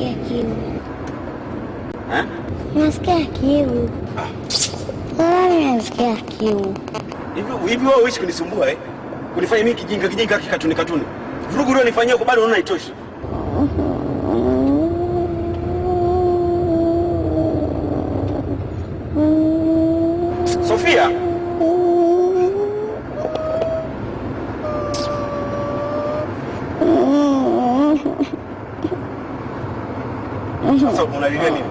nasikia kiu. Eh? Nasikia kiu. Nasikia kiu. Hivi wewe uishi kunisumbua kunifanya mimi kijinga katuni. Vurugu leo nifanyia kwa bado unaona haitoshi. Sofia. Sasa unalilia nini?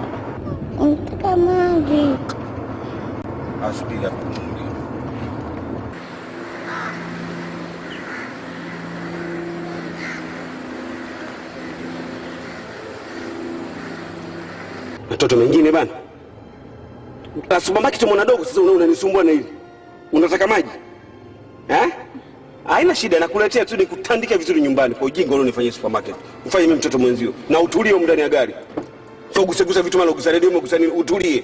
Nataka maji. Subiri hapo. Mtoto mwingine bana. Supermarket mwana dogo sasa unanisumbua na hili. Unataka maji? Haina shida, nakuletea tu nikutandike vizuri nyumbani kwa ujinga unaonifanyia supermarket. Ufanye mimi mtoto mwenzio na utulie ndani ya gari. Sio gusa vitu mala gusa radio gusa nini, utulie.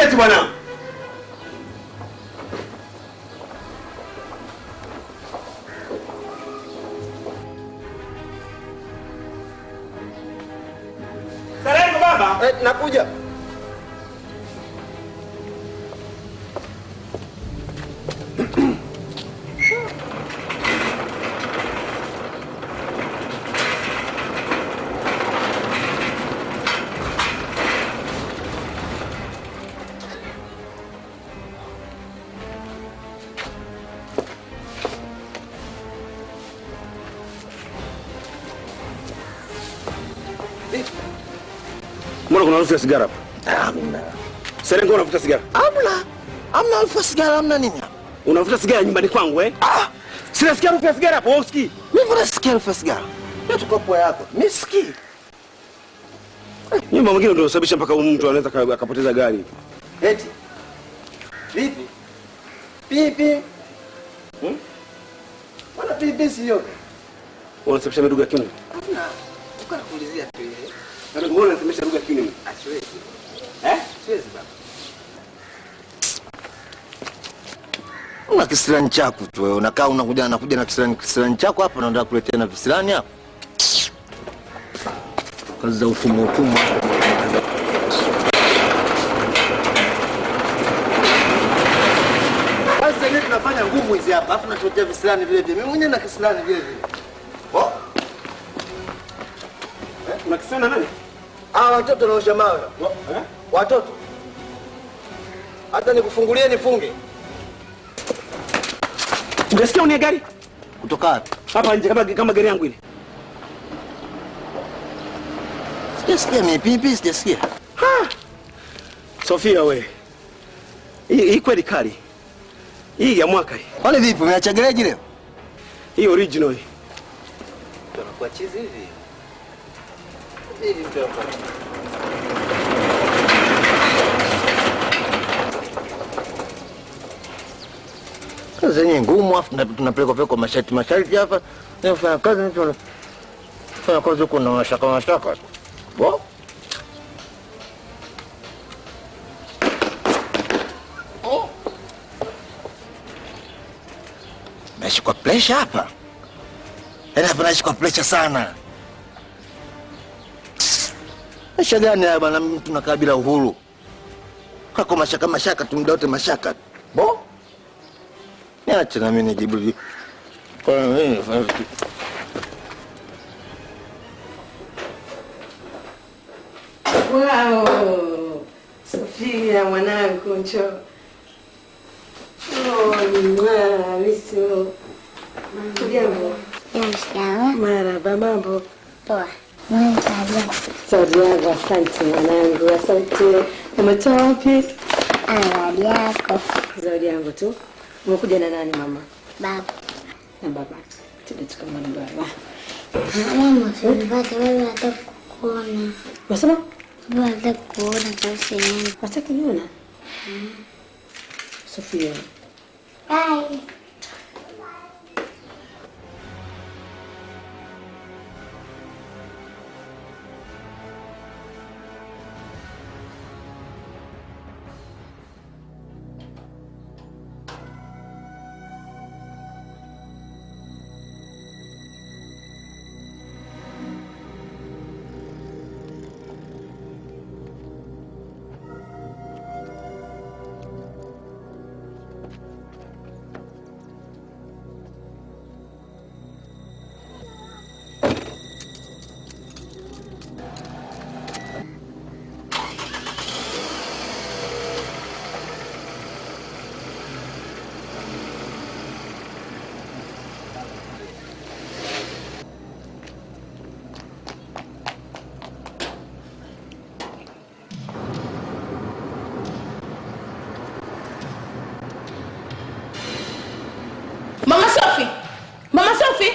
Geti bwana. Salengo baba. Nakuja. Mbona kuna harufu ya sigara hapa? Hamna. Serengo unavuta sigara? Hamna. Hamna harufu ya sigara, hamna nini? Unavuta sigara nyumbani kwangu Sinasikia harufu ya sigara hapo, wewe usikii? Mimi mbona sikia harufu ya sigara? Ndio tukopo yako. Mimi sikii. Nyumba mwingine ndio unasababisha mpaka mtu anaweza akapoteza gari. Eti. Vipi? Pipi. Mbona BBC hiyo. Unasababisha lugha ya kiume? Hapana. Uko nakuulizia tu ile. Na mbona unasababisha lugha ya kiume? Asiwezi. Siwezi baba. Una kisirani chako tu wewe. Unakaa unakuja na kisirani chako hapa unaenda kuletea na visirani hapa. Kazi za utumwa. Sasa hivi tunafanya ngumu hizi hapa. Alafu tunatotea visirani vile vile. Mimi mwenyewe na kisirani vile vile. Oh. Una kisirani nani? Watoto wanaosha mawe. Watoto. Hata nikufungulie nifunge. Unasikia unia gari? Kutoka wapi? Hapa nje kama gari yangu ile. Sijasikia mimi pipi sijasikia. Sofia we. Hii kweli kali. Hii ya mwaka hii. Wale vipi umeacha gereji leo? Hii original hii. Tunakuwa chizi hivi. Hivi mtu hapa. Kazi yenyewe ngumu afu tunapeleka kwa masharti hapa. Nafanya kazi mtu anafanya kazi huko na mashaka. Bo? Naishi kwa pressure hapa. Hapa naishi kwa pressure sana. Maisha gani haya bwana, mtu nakaa bila uhuru. Kako mashaka tumdaote mashaka. Bo? Niache na mimi nijibu. Kwa nini nafanya vitu? Wow! Sofia mwanangu njoo. Misu. Jambo. Jambo. Marahaba, mambo. Poa. Mwanangu. Zawadi yangu, asante mwanangu, asante. Umetoa wapi? Zawadi yako. Zawadi yangu tu. Umekuja na nani mama? Baba. Na baba. Tunachukamana baba. Mama, usipate wewe hata kukuona. Unasema? Wewe hata kukuona kasi nini? Hata kuniona? Sofia. Bye. Mama Sophie! Mama Sophie!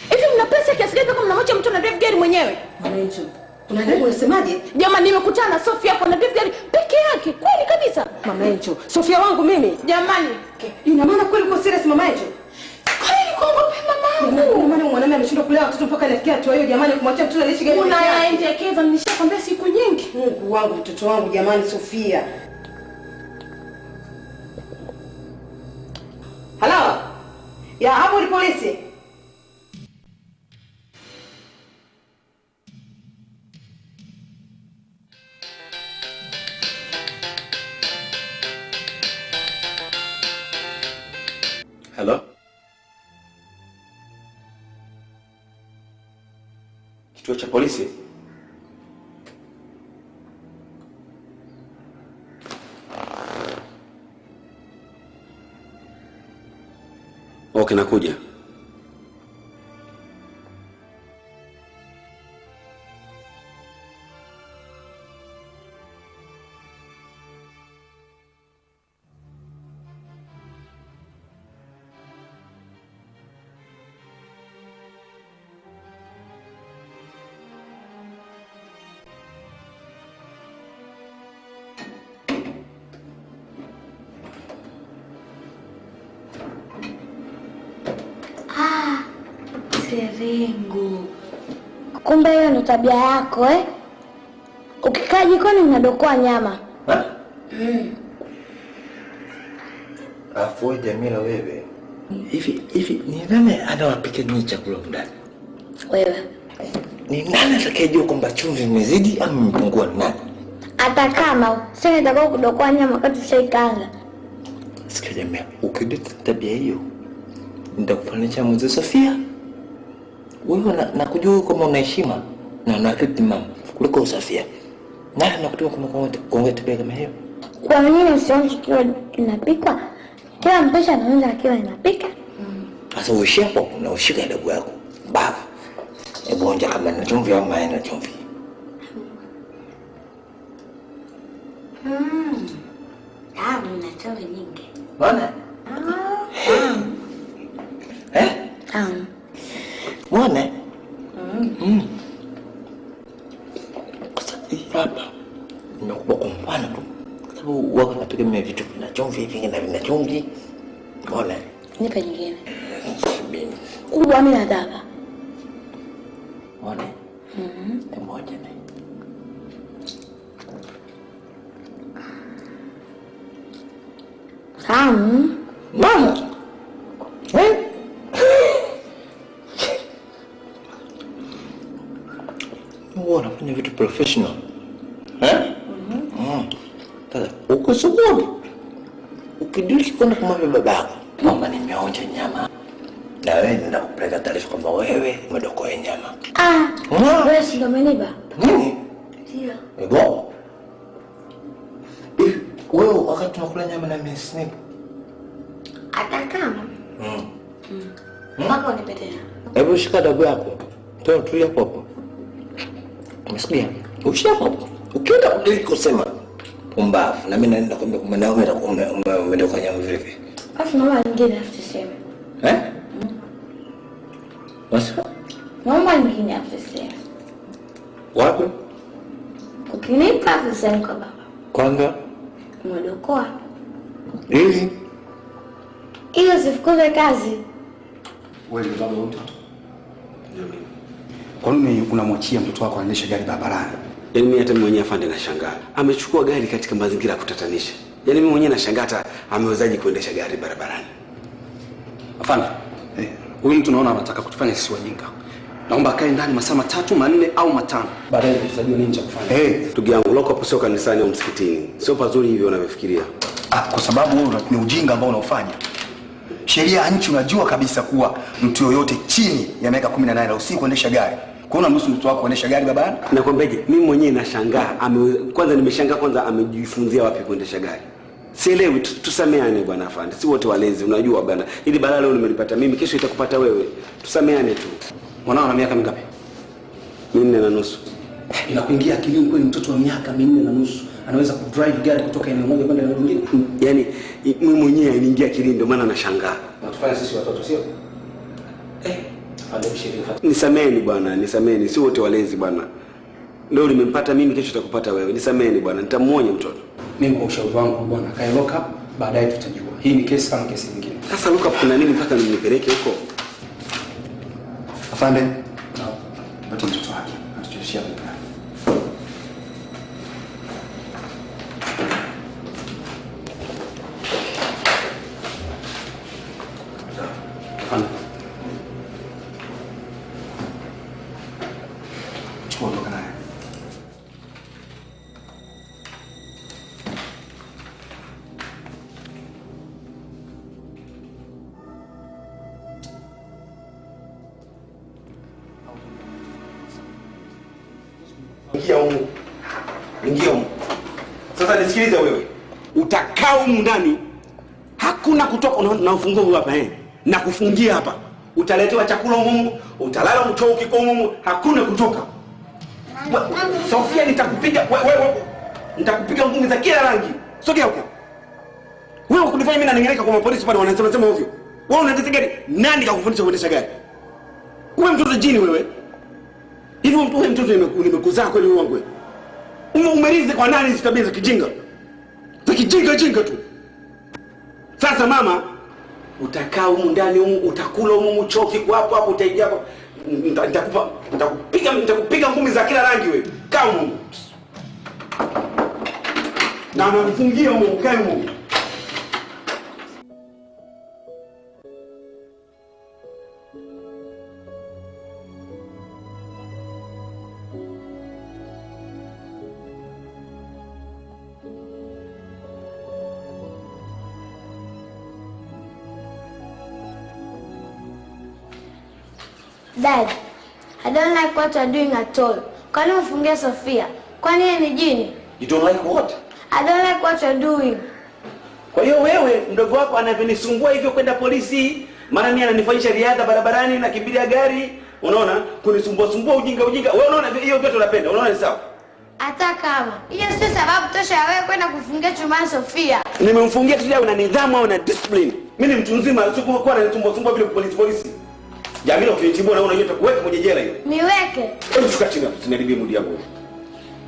Hivi mna pesa kiasi gani kama mnamwacha mtu na drive gari mwenyewe? Mama Enjo. Unadai unasemaje? Jamani, nimekutana na Sophie hapo na drive gari peke yake. Kweli kabisa. Mama Enjo. Sofia wangu mimi. Jamani, Ina maana kweli uko serious Mama Enjo? kweli kuogopa mama. Ina maana mwanamume ameshindwa kulea watoto mpaka anafikia hatua hiyo jamani, kumwacha mtoto aliishi gari. Unayaendekeza, nishakwambia siku nyingi. Mungu wangu, mtoto wangu jamani, Sofia. Hello? Ya hapo ni polisi. Hello? Kituo cha polisi? Okay, nakuja. mviringo. Kumbe hiyo ni tabia yako eh? Ukikaa jikoni unadokoa nyama. Afu Jamila wewe. Hivi ni nani anawapika nini chakula ndani? Wewe. Ni nani atakayejua kwamba chumvi imezidi au imepungua nani? Hata kama sasa nitakao kudokoa nyama wakati ushaikaanga. Sikia Jamila, ukideta tabia hiyo nitakufanisha mzee Sofia. Wewe na kujua kama una heshima na una akili mama kuliko Sofia. Nani nakutuma kama kwa tabia kama hiyo? Kwa nini usionyeshe kiwa inapikwa? Kila mpishi anaanza akiwa inapika. Sasa uishi hapo na ushika adabu yako. Baba. Hebu onja kama na chumvi au haina chumvi. Tamu na chumvi nyingi. Bwana? Tamu. Bwana? Sasa hapa nimekuwa kwa mfano tu. Kwa sababu wako napiga mimi vitu vina chumvi, vingine vina chumvi. Bwana? Nipe nyingine. Kubwa mimi nataka. Bwana? Moja na. Tamu. Mama. Unafanya vitu professional. Sasa ukisubiri. Ukidili kwenda kumwambia babako, mama nimeonja nyama. Na wewe ndio kupeleka taarifa kwamba wewe umedokoa nyama. Wewe si ndo umeniba? Nini? Ndio. Ego. Wewe wakati tunakula nyama na mimi snip. Hata kama. Mpaka unipetea. Hebu shika dabu yako. Toa tulia hapo. Umesikia? Ushia hapo. Ukienda kudili kusema pumbavu na mimi naenda kwambia kwamba na wewe umedokoa nyama vipi? Afu mama nyingine afiseme. Wasa? Mama nyingine afiseme. Wapi? Ukinipa afiseme kwa baba. Kwanza? Umedokoa. Hivi? Hiyo sifukuze kazi. Wewe ni baba wa mtoto? Kwa nini unamwachia mtoto wako aendeshe gari barabarani? Yaani mimi hata mimi mwenyewe afande nashangaa. Amechukua gari katika mazingira ya kutatanisha. Yaani mimi mwenyewe nashangaa hata amewezaje kuendesha gari barabarani. Afande, huyu mtu naona anataka kutufanya sisi wajinga. Naomba akae ndani masaa 3, 4 au 5. Baadaye tutajua nini cha kufanya. Ndugu yangu, lock up sio kanisani au msikitini. Sio pazuri hivyo unavyofikiria. Kwa sababu wewe ni ujinga ambao unaofanya. Sheria ya nchi unajua kabisa kuwa mtu yoyote chini ya miaka 18 haruhusiwi kuendesha gari. Kwa hiyo unamruhusu mtoto wako kuendesha gari barabarani? Nakwambiaje, mimi mwenyewe nashangaa. Kwanza nimeshangaa amejifunzia wapi kuendesha gari. Sielewi, tusameane bwana afande. Si wote walezi, unajua bwana. Ili balaa leo nimelipata mimi, kesho itakupata wewe. Tusameane tu. Mwanao ana miaka mingapi? 4.5. Inakuingia akilini kweli mtoto wa miaka 4.5 anaweza kudrive gari kutoka eneo moja kwenda eneo lingine? Yaani mimi mwenyewe iniingia akilini, ndio maana nashangaa. Natufanya sisi watoto sio? Nisameni bwana, nisameni. Si wote walezi bwana. Leo nimempata mimi, kesho itakupata wewe. Nisameni bwana, nitamuonya mtoto. Mimi kwa ushauri wangu bwana, kae lock up, baadaye tutajua. Hii ni kesi kama kesi nyingine. Sasa lock up kuna nini mpaka nipeleke huko? Afande, pata mtoto wake. Atucheshia baba. Afande. Chukua ndoka naye. Ingia humu. Sasa nisikilize wewe. Utakaa humu ndani. Hakuna kutoka na ufunguo huu hapa na kufungia hapa. Utaletewa chakula humu, utalala mchoo ukiko humu, hakuna kutoka. Sofia nitakupiga wewe. Nitakupiga ngumi za kila rangi. Sogea huko. Wewe kunifanya mimi nanengeleka kwa polisi pale wanasema ovyo. Wewe unaendesha gari? Nani kakufundisha kuendesha gari? Wewe mtoto jini wewe. Hivi wewe mtoto nimekuzaa kweli wewe wangu? Umerithi kwa nani hizo tabia za kijinga? Za kijinga tu. Sasa mama, utakaa humu ndani humu, utakula humu choki kwa hapo utaingia hapo. nitakupiga ngumi za kila rangi wewe. Kaa huko. Na nakufungia huko, kae huko. Dad, I don't like what you're doing at all. Kwani ufungie Sofia? Kwani yeye ni jini? You don't like what? I don't like what you're doing. Kwa hiyo wewe mdogo wako anavyonisumbua hivyo kwenda polisi, maana mimi ananifanyisha riadha barabarani na kimbilia gari, unaona? Kunisumbua ujinga. Wewe unaona hiyo vyote unapenda. Unaona ni sawa? Hata kama. Hiyo sio sababu tosha ya wewe kwenda kufungia chumbani Sofia. Nimemfungia tu una nidhamu au na discipline. Mimi ni mtu mzima, sio kwa ananisumbua vile polisi. Jamila ukinitibua na unajua kuweka kwenye jela hiyo. Niweke. Hebu shuka chini hapo, usiniharibie mood yangu.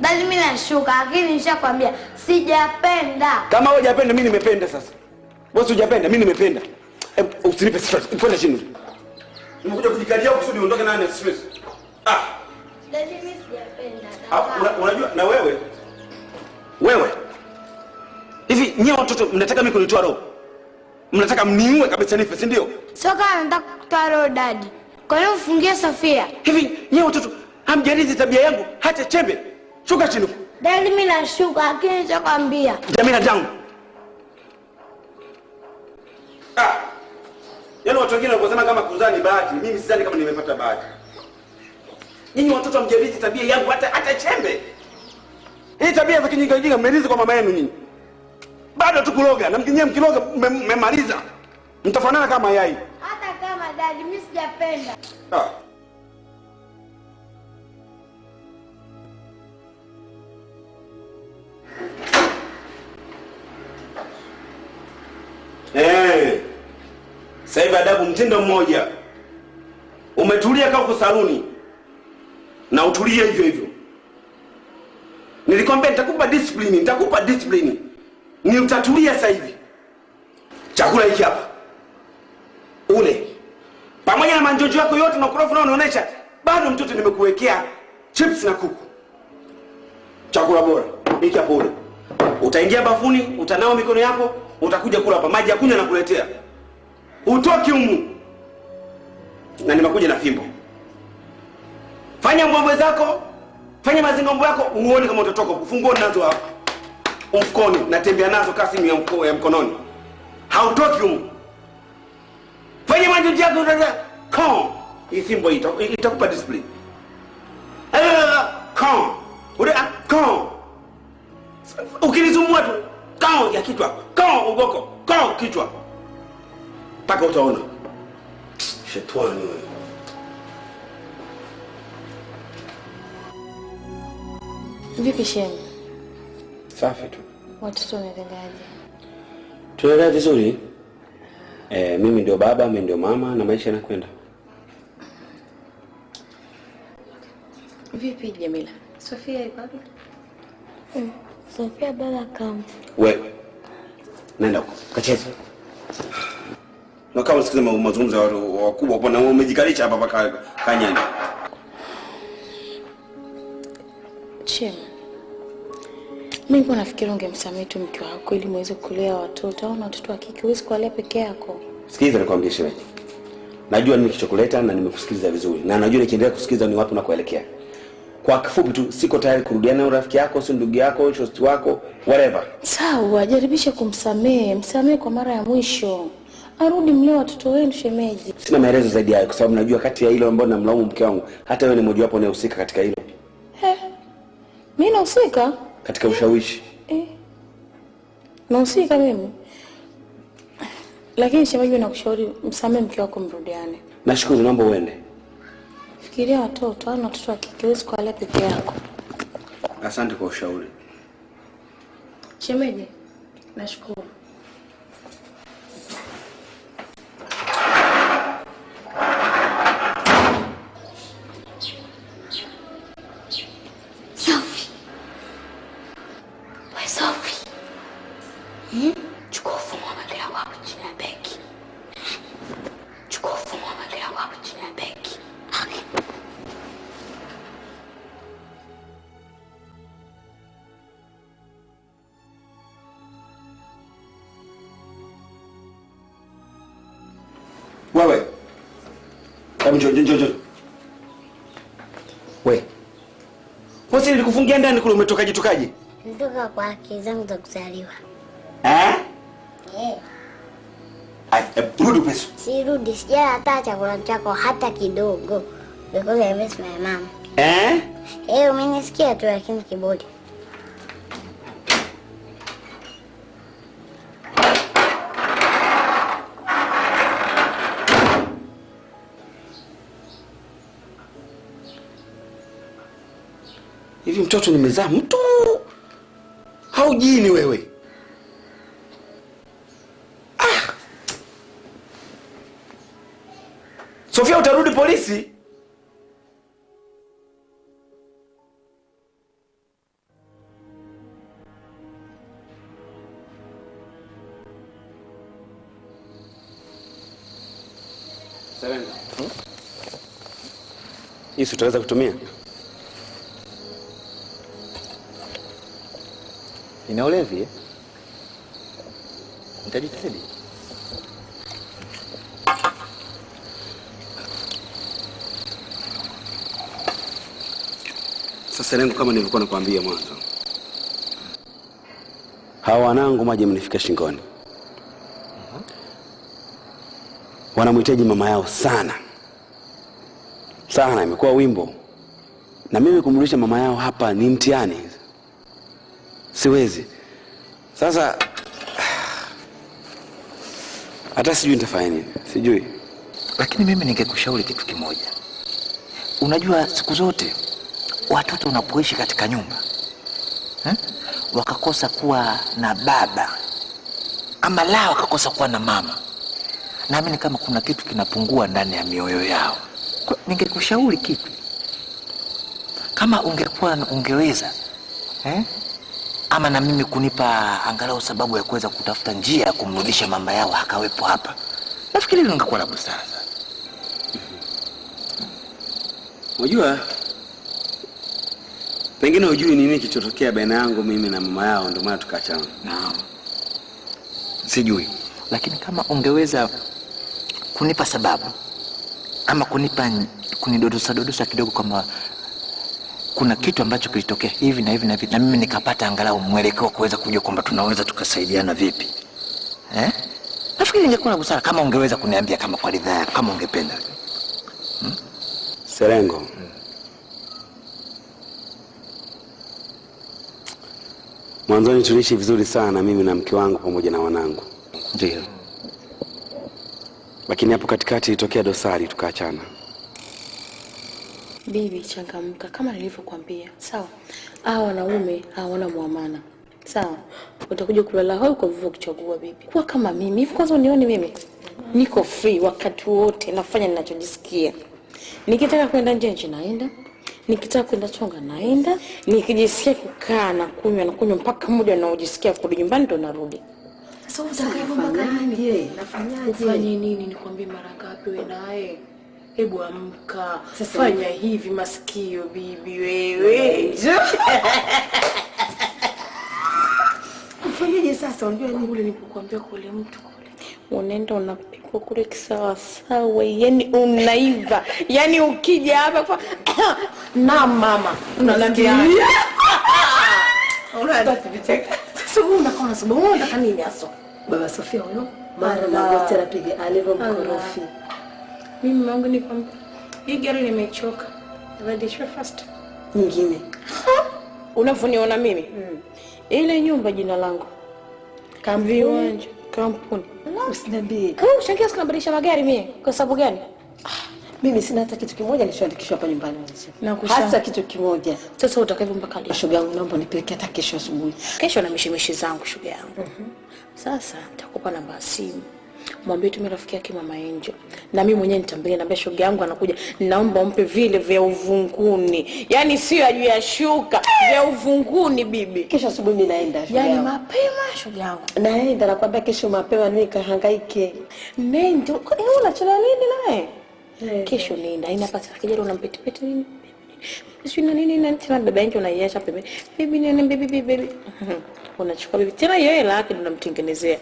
Dad, mimi nashuka, lakini nishakwambia sijapenda. Kama wewe hujapenda mimi nimependa sasa. Wewe hujapenda mimi nimependa. Hebu usinipe stress. Kwenda chini. Nimekuja kujikalia huko kusudi uondoke na stress. Dad, mimi sijapenda. Unajua na wewe. Hivi nyie watoto mnataka mimi kunitoa roho? Mnataka mniue kabisa nife, si ndio? Sio kama nataka kutoa roho Dad. Kwa nini ufungie Sofia? Hivi nyie watoto hamjarizi tabia yangu hata chembe. Shuka chini. Dad, mimi nashuka, lakini nishakwambia. Jamila jangu. Yaani watu wengine wanaposema kama kuzaa ni bahati, mimi sidhani kama nimepata bahati. Nyinyi watoto hamjarizi tabia yangu hata chembe. Hii tabia za kijinga mmerizi kwa mama yenu nyinyi. Bado tu kuloga, na mkiloga mmemaliza. Mtafanana kama yai. Hata kama Dad, mimi sijapenda. Sasa hivi adabu mtindo mmoja. Umetulia kama uko saluni. Na utulie hivyo. Nilikwambia nitakupa discipline. Ni utatulia sasa hivi. Chakula hiki hapa. Ule. Pamoja na manjojo yako yote na kurofu unaoonyesha, bado mtoto nimekuwekea chips na kuku. Chakula bora. Hiki hapo ule. Utaingia bafuni, utanawa mikono yako, utakuja kula hapa. Maji ya kunywa nakuletea. Utoki humu. Na nimekuja na fimbo. Fanya mbwembwe zako, fanya mazingombo yako, uone kama utatoka. Funguo nazo hapa. Mfukoni, natembea nazo kasi ya mkononi. Hautoki humu. Fanya majuji yako dada. Come. Hii fimbo itakupa discipline. Come. Come. Ukinisumbua tu, come ya kichwa. Come ugoko. Come kichwa. Paka utaona. Shetani wewe. Vipi shemu? Safi tu. Watoto wanaendeleaje? Tunaendelea vizuri. Mimi ndio baba, mimi ndio mama na maisha yanakwenda. Vipi Jamila? Sofia iko wapi? Sofia baba kama. Wewe. Nenda huko. Kacheze. Na kama usikize mazungumzo ya watu wakubwa hapo na umejikalisha hapa paka kanyani. Chema. Mimi kwa nafikiri ungemsamehe tu mke wako ili muweze kulea watoto au na watoto wa kike huwezi kuwalea peke yako. Sikiliza nikwambie shemeji. Najua nini kilichokuleta na nimekusikiliza vizuri. Na najua nikiendelea kusikiliza ni wapi unakoelekea. Kwa kifupi tu siko tayari kurudiana na rafiki yako, si ndugu yako, shosti wako, whatever. Sawa, jaribisha kumsamehe. Msamehe kwa mara ya mwisho. Arudi mlee watoto wenu shemeji. Sina maelezo zaidi hayo kwa sababu najua kati ya hilo ambalo namlaumu mke wangu, hata wewe ni mmoja wapo unayehusika katika hilo. Mimi nahusika katika ushawishi. Nahusika mimi. Lakini shemeji nakushauri msamehe mke wako mrudiane. Nashukuru, naomba uende. Fikiria watoto, ana watoto wa kike huwezi kuwalea peke yako. Asante kwa ushauri. Shemeji, nashukuru. Chukua ufunguo wa magari wako chini ya begi. Chukua ufunguo wa magari wako chini ya begi. Okay. Njoo. We. Posi nilikufungia ndani kule, umetokaje? Nitoka kwa haki zangu za kuzaliwa. Rudi pesa. Sirudi, sijala hata chakula chako hata kidogo. Because I miss my mom. Umenisikia tu lakini kibodi. Hivi mtoto nimezaa mtu? Haujini wewe? Sofia, utarudi polisi? Serenga. Hii utaweza kutumia? Ina ulevi eh? Nitajitahidi. Sasa lengo kama nilivyokuwa nakwambia mwanzo. Hawa wanangu maji mnifika shingoni. Wanamhitaji mama yao sana. Sana imekuwa wimbo. Na mimi kumrudisha mama yao hapa ni mtihani. Siwezi. Sasa hata sijui nitafanya nini. Sijui. Lakini mimi ningekushauri kitu kimoja. Unajua siku zote watoto unapoishi katika nyumba wakakosa kuwa na baba ama la wakakosa kuwa na mama, naamini kama kuna kitu kinapungua ndani ya mioyo yao. Ningekushauri kitu, kama ungeweza ama na mimi kunipa angalau sababu ya kuweza kutafuta njia ya kumrudisha mama yao akawepo hapa, nafikiri ningekuwa na busara sana. Unajua pengine hujui nini kilichotokea baina yangu mimi na mama yao, ndio maana tukaachana. Naam. Sijui, lakini kama ungeweza kunipa sababu ama kunidodosa kidogo kama kuna kitu ambacho kilitokea hivi na hivi na mimi nikapata angalau mwelekeo kuweza kujua kwamba tunaweza tukasaidiana vipi. Nafikiri ningekuwa na busara kama ungeweza kuniambia kama kwa ridhaa yako, kama ungependa. Serengo. Mwanzoni tuliishi vizuri sana mimi na mke wangu pamoja na wanangu. Ndio. Lakini hapo katikati ilitokea dosari tukaachana. Bibi, changamka kama nilivyokuambia. Sawa? Hao wanaume hawana muamana. Sawa? Utakuja kulala hoi kwa vivyo kuchagua bibi. Kuwa kama mimi. Hivi kwanza unione mimi. Niko free wakati wote, nafanya ninachojisikia. Nikitaka kwenda nje naenda. Nikitaka kwenda chonga naenda. Nikijisikia kukaa na kunywa mpaka muda naojisikia kurudi nyumbani ndo narudi. Sasa utakafanyaje? Nafanyaje? Ufanye nini nikwambie mara ngapi wewe naye? Hebu amka. Fanya hivi masikio bibi wewe. Ufanyaje sasa? Unajua nini ule nilipokuambia kule mtu kule. Unaenda unapikwa kule kisawa sawa, yani unaiva. Yani ukija hapa kwa na mama unaniambia. Unataka sasa unaona sababu unataka nini hasa? Baba Sofia huyo mara na wote anapiga alivyomkorofi. Mimi wangu ni kwamba hii gari nimechoka. Radishwe fast. Nyingine. Unavuniona mimi? Ile nyumba jina langu. Viwanja, kampuni. Usiniambie. Ushangia sana badilisha magari mimi. Kwa sababu gani? Mimi sina hata kitu kimoja nilichoandikishwa hapa nyumbani mwanzo. Hata kitu kimoja. Sasa utakavyo mpaka leo. Shoga yangu naomba nipeleke hata kesho asubuhi. Kesho na mishemeshi zangu shoga yangu. Sasa nitakupa namba ya simu. Mwambie tu rafiki yake Mama Angel. Na mimi mwenyewe nitamwambia naambia shoga yangu anakuja. Naomba umpe vile vya uvunguni. Yaani sio juu ya shuka, vya uvunguni bibi. Kesho asubuhi mimi naenda shoga. Yaani mapema shoga yangu. Naenda nakwambia kesho mapema mimi kahangaike. Nenda. Unachana nini naye? Kesho nenda. Ina pasa kijana unampetipeti nini? Sio nini na tena baba yake unaiacha pembeni. Bibi nini bibi. Unachukua bibi tena yeye hela yake unamtengenezea.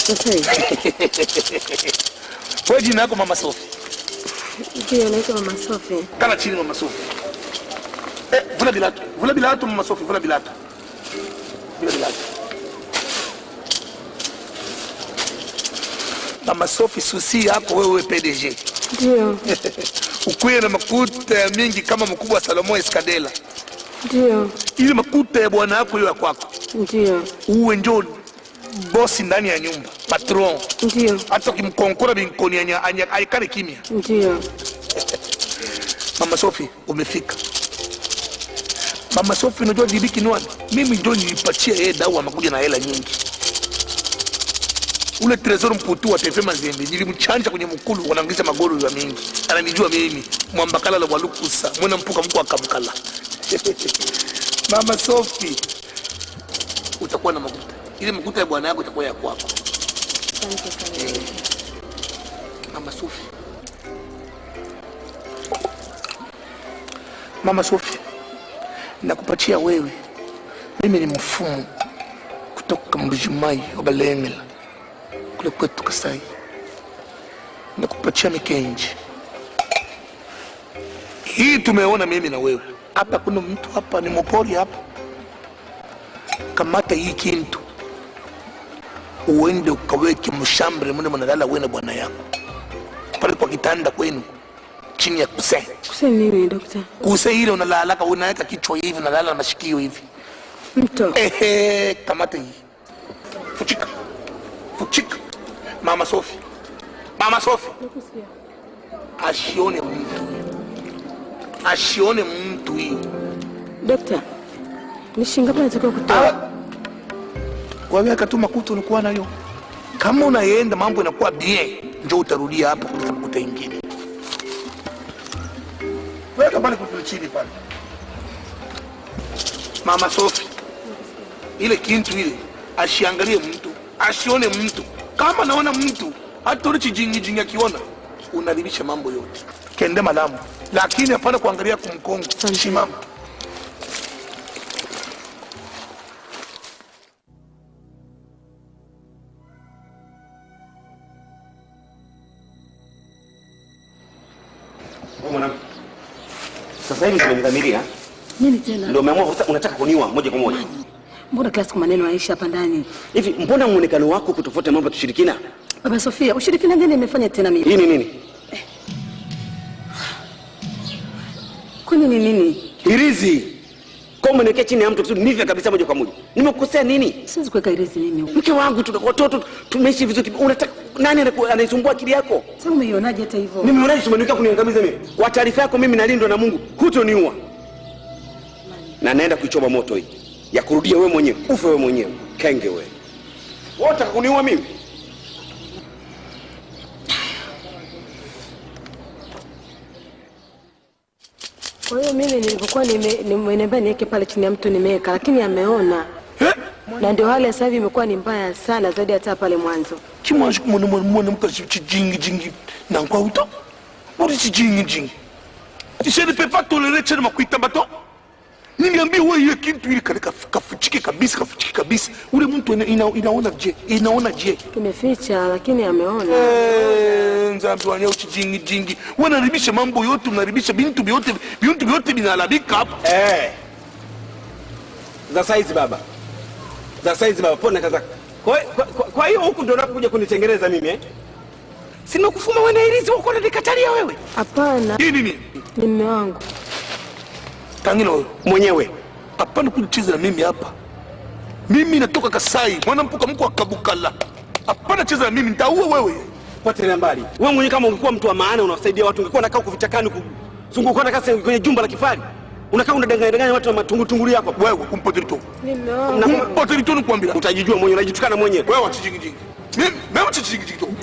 Sasa hivi. Wewe jina lako Mama Sofi? Ndio, naitwa Mama Sofi. Kana chini Mama Sofi. Vula bilatu. Vula bilatu Mama Sofi, vula bilatu. Vula bilatu. Mama Sofi, susi yako wewe PDG. Ndio. Ukuye na makuta ya mingi kama mkubwa Salomo Eskadela. Ndio. Ile makuta ya bwana yako hiyo kwako. Ndio. Uwe njoo bosi ndani ya nyumba, patron. Ndio. Hata kimkonkora binkoni aikane kimya. Ndio. Mama Sofi, umefika. Mama Sofi, unajua bibi Kinwani, mimi ndio nilipatia yeye dawa makuja na hela nyingi. Ule Tresor mputu wa Tefe Mazembe nilimchanja kwenye mkulu wanaangisha magoro ya mingi. Ananijua mimi, mwambakala la walukusa, mwana mpuka mkuu akamkala. Mama Sofi, utakuwa na makuta. Ile makuta ya bwana yako itakuwa ya kwako. Mama Sofi. Mama Sofi, nakupatia wewe. Mimi ni mfumu kutoka Mbujimai wa Balengela. Kule kwetu Kasai. Nakupatia mikenji. Hii tumeona mimi na wewe. Hapa kuna mtu hapa ni mpori hapa. Kamata hii kintu. Uende ukaweke mshambre mwene mwanalala wewe na bwana yako. Pale kwa kitanda kwenu. Chini ya kuse. Kuse nini daktari? Kuse ile unalalaka unaweka kichwa hivi unalala na mashikio hivi. Mto. Kamata hii. Fuchika. Fuchika. Mama Sofi. Mama Sofi. Ashione mtu. Ashione mtu hiyo. Daktari. Ni shingapi nataka kutoa? Kwa miaka tu makuta ulikuwa nayo. Kama unaenda mambo yanakuwa bien, njoo utarudia hapo kuleta makuta ingine. Weka pale kwa chini pale. Mama Sofi. Ile kintu ile ashiangalie mtu, asione mtu. Kama naona mtu, hata ule jingi akiona, unadhibisha mambo yote. Kende malamu. Lakini hapana kuangalia kumkongo. Shimama. Mwanangu. Sasa hivi tumenidhamiria. Nini tena? Ndio umeamua unataka kuniua moja kwa moja. Mbona kila siku maneno yaishi hapa ndani? Hivi mbona muonekano wako kutofauti mambo tushirikina? Baba Sofia, ushirikina gani nimefanya tena mimi? Hii ni nini? Kwani ni nini? Irizi. Kwa umeniwekea chini ya mtu kusudi nive kabisa moja kwa moja. Nimekukosea nini? Siwezi kuweka irizi mimi huko. Mke wangu tuna watoto tumeishi vizuri. Unataka nani anaisumbua akili yako? Sasa umeionaje hata hivyo? Mimi unaje umeniwekea kuniangamiza mimi? Kwa taarifa yako mimi nalindwa na Mungu. Hutoniua. Na naenda kuichoma moto hii. Ya kurudia wewe mwenyewe. Ufe wewe mwenyewe. Kenge wewe. Wewe unataka kuniua mimi? Kwa hiyo mimi nilipokuwa nimeambia niweke pale chini ya mtu nimeweka, lakini ameona. Na ndio hali sasa hivi imekuwa ni mbaya sana zaidi hata pale mwanzo. Kimwaje kumwona mkashi jingi na kwa uto? Buri jingi. Je ne peux pas tolérer tena makuita bato. Niliambia wewe hiyo kitu ile kafuchike kabisa. Ule mtu inaona je? Tumeficha lakini ameona. Nzambi wanyo jingi. Wanaribisha mambo yote, unaribisha bintu vyote binalabika hapo. Za saizi baba. Pona kaza. Kwa hiyo huku ndio unakuja kunitengeneza mimi eh? Sina kufuma wewe na irizi huko na nikatalia wewe. Hapana. Nini? Ni mume wangu. Tangino Mwenyewe. Hapana kunicheza na mimi hapa. Mimi natoka Kasai, mwanampuka mko akabukala. Hapana cheza na mimi, nitaua wewe. Potelea mbali. Wewe mwenyewe kama ungekuwa mtu wa maana unawasaidia watu, ungekuwa unakaa huko vichakani kuzunguka na kasi kwenye jumba la kifari. Unakaa unadanganya watu na matunguli yako. Wewe kumpotelito. Ni mume wangu. Kumpotelito nikwambia. Utajijua mwenyewe, unajitukana mwenyewe. Wewe wacha jingi. Mimi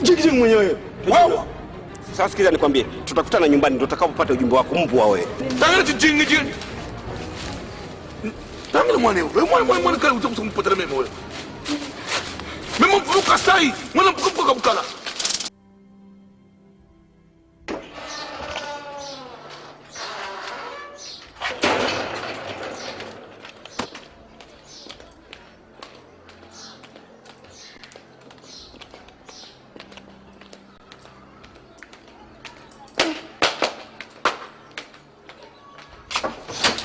Jingi mwenyewe. Wewe. Sasa sikiza nikwambie, tutakutana nyumbani ndio utakapopata ujumbe wako mbwa wewe. Tangana jingi. Tangana mwaneo. Wewe mwana kale utakumpotela mimi wewe. Mimi mvuka sai, mwana mpuka bukala.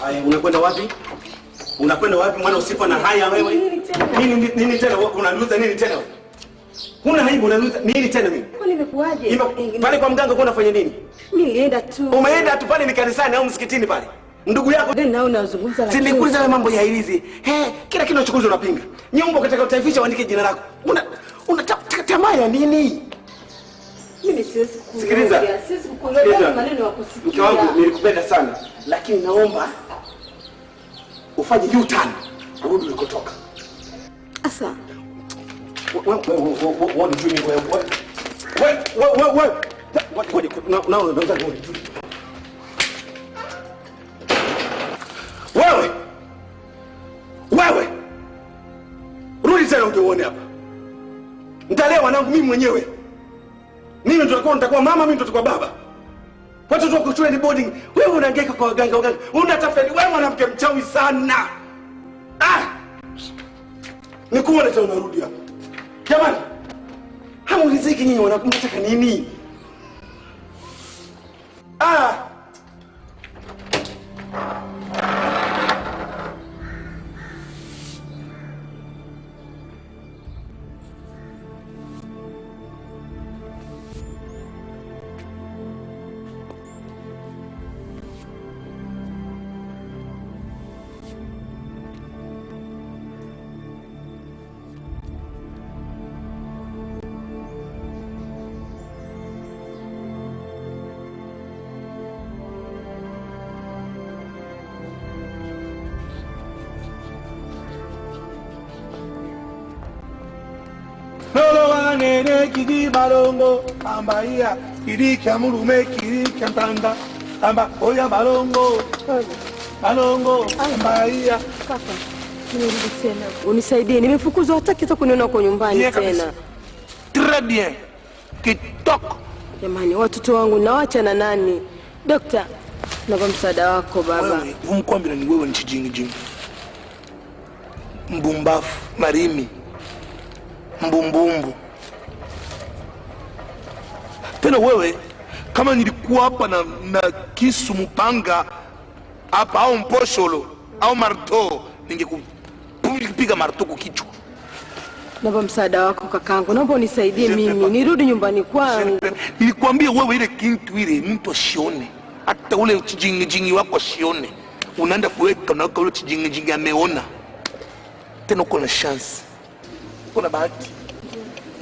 Haya, unakwenda wapi? Unakwenda wapi mwana usipo na haya wewe? Nini tena? Unanuza nini tena? Huna aibu, unanuza nini tena mimi? Kwani imekuaje? Pale kwa mganga uko unafanya nini? Mimi nilienda tu. Umeenda tu pale ni kanisani au msikitini pale? Ndugu yako ndio nao unazungumza lakini. Nilikuuliza mambo ya hirizi. Kila kitu unachokuza unapinga. Nyumba katika utaifisha uandike jina lako. Una tamaa ya nini? Mimi siwezi kukuelewa. Sikiliza. Siwezi kukuelewa maneno ya kusikia. Mke wangu nilikupenda sana, lakini naomba ufanye U-turn urudi ulikotoka. Asa. Wewe rudi tena ungeone hapa. Nitalea wanangu mimi mwenyewe. Mimi nitakuwa mama, mimi nitakuwa baba. Watoto wako shule ni boarding. Wewe unahangaika kwa waganga. Unatafuta wewe mwanamke mchawi sana. Nikuone tena unarudi hapa. Jamani. Hamuuliziki nyinyi wanataka nini? Nene kidi balongo ambaya kidi kyamurume kidi kyantanda amba oya balongo ambaya. Kaka, nirudi tena. Unisaidie, nimefukuzwa hataki hata kuniona huko nyumbani tena. Très bien. Kitoko. Jamani, watoto wangu nawaacha na nani? Dokta, naomba msaada wako baba. Wewe, umkwambia ni wewe nchijingi. Mbumbafu, marimi. Mbumbumbu. Tena wewe kama nilikuwa hapa na kisu mpanga hapa au mposholo au marto ningekupiga marto kwa kichwa. Naomba msaada wako kakangu. Naomba unisaidie mimi nirudi nyumbani kwangu. Nilikwambia wewe ile kintu ile mtu asione. Hata ule chijingi wako asione. Unaenda kuweka na ule chijingi ameona. Tena uko na chance. Kuna bahati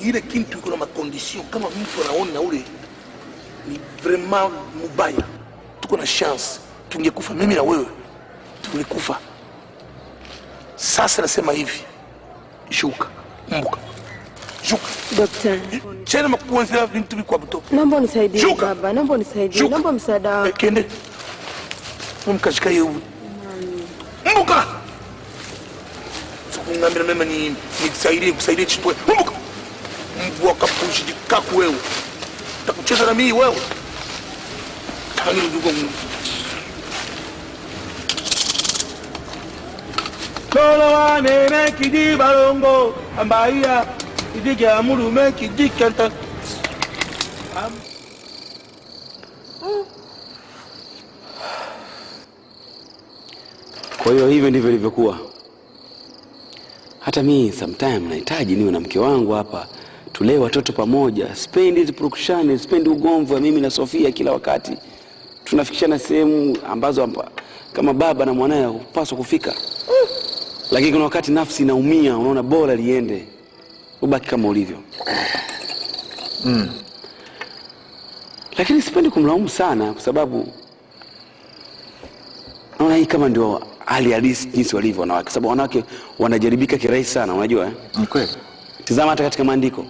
ile kintu iko na makondisio kama mtu anaona ule ni vraiment mubaya, tuko na chance tungekufa mimi na wewe tulikufa. Sasa nasema hivi, shuka mbuka shuka Dokta, chana makuanzia vitu kwa buto. Naomba unisaidie baba, naomba unisaidie, naomba msaada wako. Kende mkashika hiyo mbuka ngambira mema ni kusaidie chitwe mbuka mbwa kapushi jikaku wewe takucheza na mimi wewe tangi ndugu wangu Lola wane kidi balongo ambaya kidi amurume kidi kanta. Kwa hiyo hivyo ndivyo ilivyokuwa. Hata mimi sometimes nahitaji niwe na mke wangu hapa, tulee watoto pamoja, spendi hizo purukushani, spendi ugomvi wa mimi na Sofia kila wakati. Tunafikishana sehemu ambazo kama baba na mwanae hupaswa kufika. Lakini kuna wakati nafsi inaumia, unaona bora liende. Ubaki kama ulivyo. Lakini sipendi kumlaumu sana kwa sababu naona hii kama ndio hali halisi jinsi walivyo wanawake, sababu wanawake wanajaribika kirahisi sana, unajua Ni kweli. Tazama hata katika maandiko.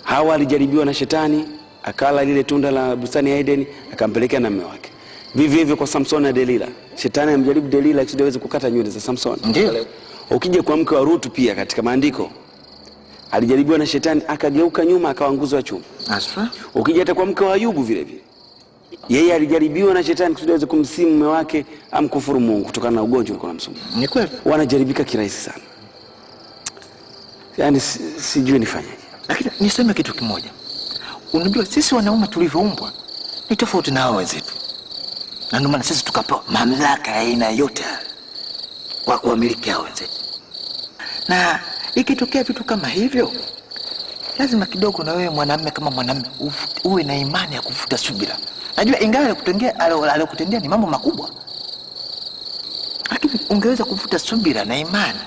Hawa alijaribiwa na shetani, akala lile tunda la bustani ya Eden, akampelekea na mume wake. Vivyo hivyo kwa Samson na Delila. Shetani amjaribu Delila ili aweze kukata nywele za Samson. Ndio. Ukija kwa mke wa Rutu pia katika maandiko, alijaribiwa na shetani, akageuka nyuma akawa nguzo ya chuma. Asfa. Ukija hata kwa mke wa Ayubu vile vile, yeye alijaribiwa na shetani ili aweze kumsimu mume wake amkufuru Mungu kutokana na ugonjwa ulikuwa unamsumbua. Ni kweli. Wanajaribika kirahisi sana. Yaani sijui nifanyaje. Lakini niseme kitu kimoja. Unajua sisi wanaume tulivyoumbwa ni tofauti na hao wenzetu. Na ndio maana sisi tukapewa mamlaka ya aina yote kwa kuwamiliki hao wenzetu. Na ikitokea vitu kama hivyo, lazima kidogo na wewe mwanamume kama mwanamume uwe na imani ya kufuta subira. Najua ingawa alokutendea ni mambo makubwa, lakini ungeweza kufuta subira na imani,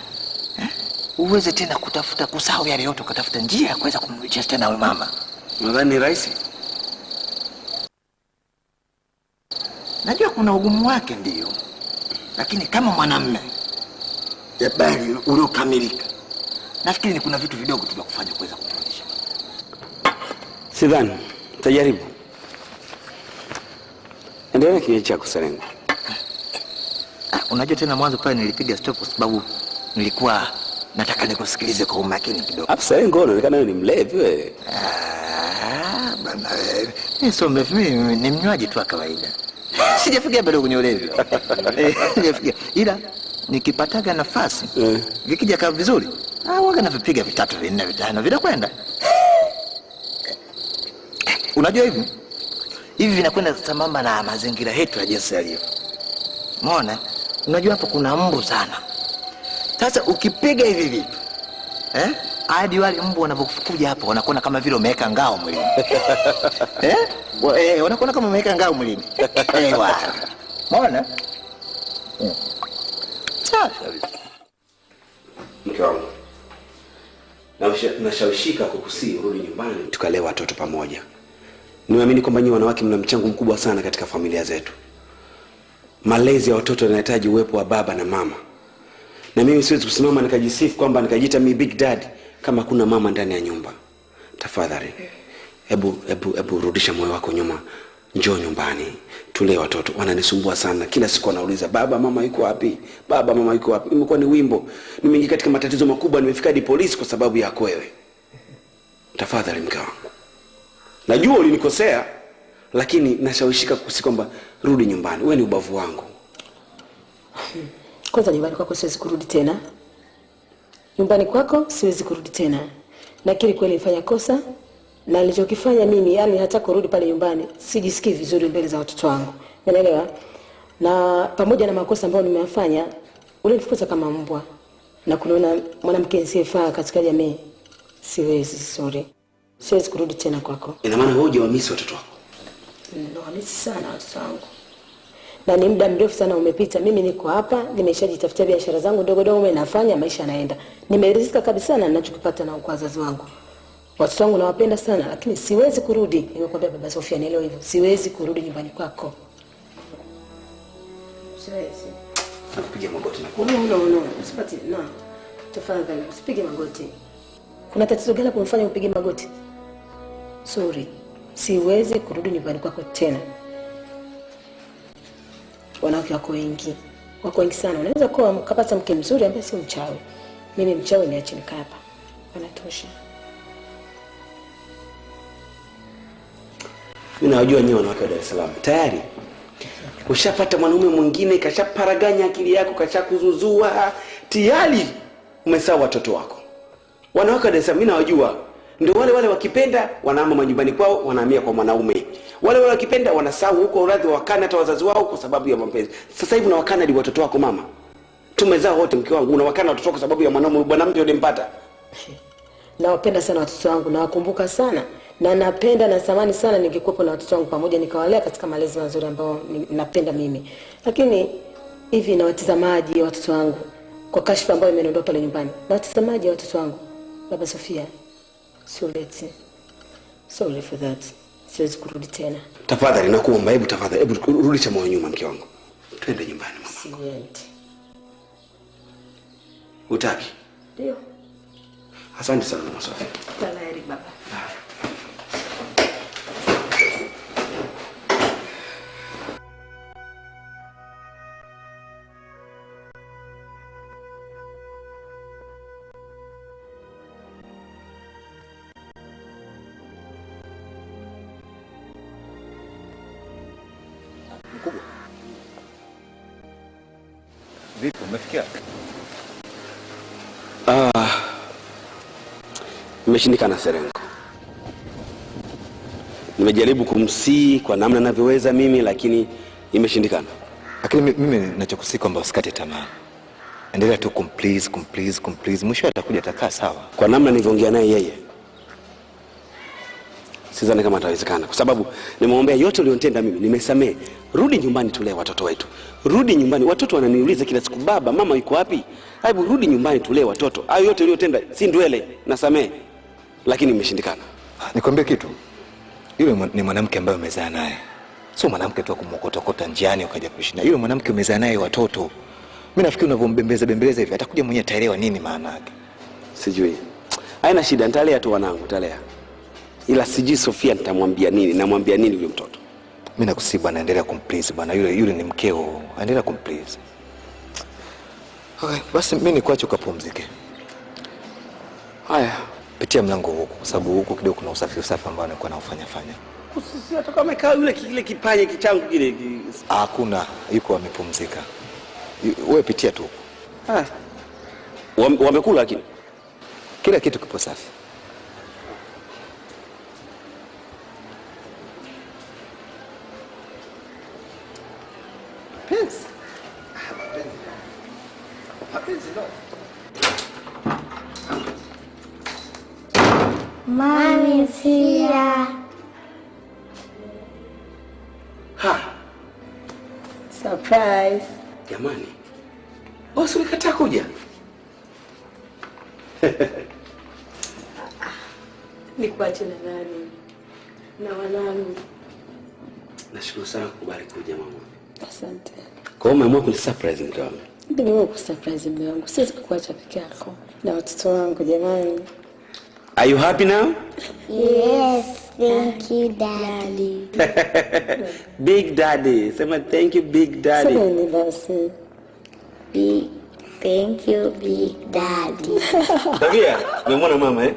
uweze tena kutafuta kusahau yale yote, ukatafuta njia ya kuweza kumrudisha tena wewe mama. Nadhani ni rahisi. Najua kuna ugumu wake ndio, lakini kama mwanamume jabari uliokamilika, nafikiri ni kuna vitu vidogo tu vya kufanya kuweza kumrudisha. Sidhani, tajaribu. Endelea kinywa chako Serengo. Unajua tena mwanzo pale nilipiga stop kwa sababu nilikuwa nataka nikusikilize kwa umakini kidogo. Hapo Serengo unaonekana wewe ni mlevi wewe. Bana wewe. Mimi sio mlevi, mimi ni mnywaji tu wa kawaida. Sijafikia bado kwenye ulevi. Sijafikia. Ila nikipataga nafasi, vikija kama vizuri, waga navipiga 3 4 5 vinakwenda. Unajua hivi vinakwenda sambamba na mazingira yetu ya jinsi yalivyo. Umeona? Unajua hapo kuna mbu sana. Sasa ukipiga hivi vitu, hadi wale mbu wanapokuja hapo wanakuona kama vile umeweka ngao mwilini. Wanakuona kama umeweka ngao mwilini. Umeona? Sasa mke wangu, nashawishika kukusii urudi nyumbani tukalee watoto pamoja. Niamini kwamba nyinyi wanawake mna mchango mkubwa sana katika familia zetu. Malezi ya watoto yanahitaji uwepo wa baba na mama. Na mimi siwezi kusimama nikajisifu kwamba nikajiita mi big dad kama kuna mama ndani ya nyumba. Tafadhali, hebu rudisha moyo wako nyuma. Njoo nyumbani, tulee watoto. Wananisumbua sana. Kila siku wanauliza, "Baba, mama yuko wapi? Baba, mama yuko wapi?" Imekuwa ni wimbo. Nimeingia katika matatizo makubwa, nimefika hadi polisi kwa sababu yako wewe. Tafadhali mke wangu. Najua ulinikosea, lakini nashawishika kusi kwamba rudi nyumbani. Wewe ni ubavu wangu. Kwanza nyumbani kwako siwezi kurudi tena. Nyumbani kwako siwezi kurudi tena. Nakiri kweli nilifanya kosa, na nilichokifanya mimi, yani hata kurudi pale nyumbani sijisikii vizuri mbele za watoto wangu. Unaelewa? Na pamoja na makosa ambayo nimeyafanya, ulinifukuza kama mbwa. Na kunaona mwanamke asiyefaa katika jamii. Siwezi, sorry. Siwezi kurudi tena kwako. Ina maana wewe hujawamisi watoto wako? Nawamisi sana watoto wangu. Na ni muda mrefu sana umepita. Mimi niko hapa, nimeshajitafutia biashara zangu ndogo ndogo nafanya, maisha yanaenda. Nimeridhika kabisa na ninachokipata na kwa wazazi wangu. Watoto wangu nawapenda sana, lakini siwezi kurudi. Nimekwambia baba Sofia nielewe hivyo. Siwezi kurudi nyumbani kwako. Siwezi. Nakupigia magoti na No. Usipati na. Tafadhali usipige magoti. Kuna tatizo gani kumfanya upige magoti? Sorry. Siwezi kurudi nyumbani kwako tena. Wanawake wako wengi sana. Unaweza kuwa mkapata mke mzuri ambaye si mchawi. Mimi mchawi niache nikaa hapa. Wanatosha. Mimi najua nyinyi wanawake wa Dar es Salaam tayari ushapata mwanaume mwingine, kashaparaganya akili yako, kashakuzuzua, tayari umesahau watoto wako. Wanawake wa Dar es Salaam mimi nawajua, ndio wale wakipenda wanahama majumbani kwao, wanahamia kwa mwanaume. Wale wakipenda wanasahau huko radhi wakana hata wazazi wao kwa sababu ya mapenzi. Sasa hivi unawakana hadi watoto wako mama. Tumezaa wote mke wangu, unawakana watoto kwa sababu ya mwanaume, bwana mtu ulimpata. Nawapenda sana watoto wangu, nawakumbuka sana. Na napenda na samani sana ningekuwepo na watoto wangu pamoja nikawalea katika malezi mazuri ambayo napenda mimi. Lakini hivi na watazamaji watoto wangu kwa kashfa ambayo imeniondoa pale nyumbani. Na watazamaji watoto wangu, baba Sofia, sorry for that. Siwezi kurudi tena. Tafadhali nakuomba, hebu rudisha moyo nyuma mke wangu. Twende nyumbani mama. Siendi. Utaki? Ndio. Asante sana mama Sofia. Tayari baba. Mkubwa. Vipi umefikia? Nimeshindikana Serengo. Nimejaribu kumsii kwa namna ninavyoweza mimi, lakini Imeshindikana. Lakini mimi ninachokusii kwamba usikate tamaa. Endelea tu please. Mwisho atakuja atakaa sawa. Kwa namna nilivyoongea naye yeye, sidhani kama atawezekana, kwa sababu nimeombea yote ulionitenda mimi, nimesamee. Rudi nyumbani tulee watoto wetu. Rudi nyumbani. Watoto wananiuliza kila siku, baba, mama yuko wapi? Hebu rudi nyumbani tulee watoto. Hayo yote uliyotenda si ndwele, nasamee. Lakini imeshindikana. Nikwambie kitu. Yule ni mwanamke ambaye umezaa naye. Sio mwanamke tu kumokotokota njiani ukaja kushinda. Yule mwanamke umezaa naye watoto. Mimi nafikiri unavombembeza hivi atakuja mwenyewe ataelewa nini maana yake. Sijui. Haina shida, nitalea tu wanangu, nitalea. Ila sijui Sofia nitamwambia nini, namwambia nini yule mtoto. Mimi nakusihi bwana, endelea kumplease bwana. Yule ni mkeo. Endelea kumplease. Okay, basi mimi nikuache ukapumzike. Haya, pitia mlango huko kwa sababu huko kidogo kuna usafi ambao nilikuwa naufanya. Sisi hata kama kaa yule kile kipaje kichangu kile. Hakuna, yuko amepumzika. Wewe pitia tu. Wamekula lakini kila kitu kipo safi. Mommy is here. Surprise. Jamani. Bosi ulikataa kuja? Nikuache na nani? Na wanangu. Nashukuru sana kukubali kuja mama. Asante. Kwa hiyo umeamua kunisurprise mke wangu? Ndio kusurprise mume wangu. Siwezi kukuacha peke yako na watoto wangu jamani. Are you happy now? Yes, thank you daddy. Big daddy. Sema thank you big daddy. Sema ni basi. Thank you big daddy. Tagia, umemwona mama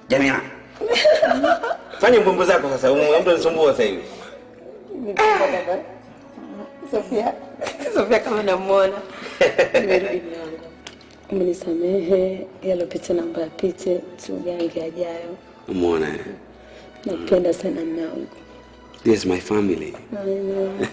Jamila. Fanya mbombo zako sasa, mtu anisumbua sasa hivi. Sofia kama namuona. Nimerudi mwanangu. Umenisamehe, yalopita namba yapite, tugange ajayo. Umeona Napenda sana mwanangu. This is my family. I know.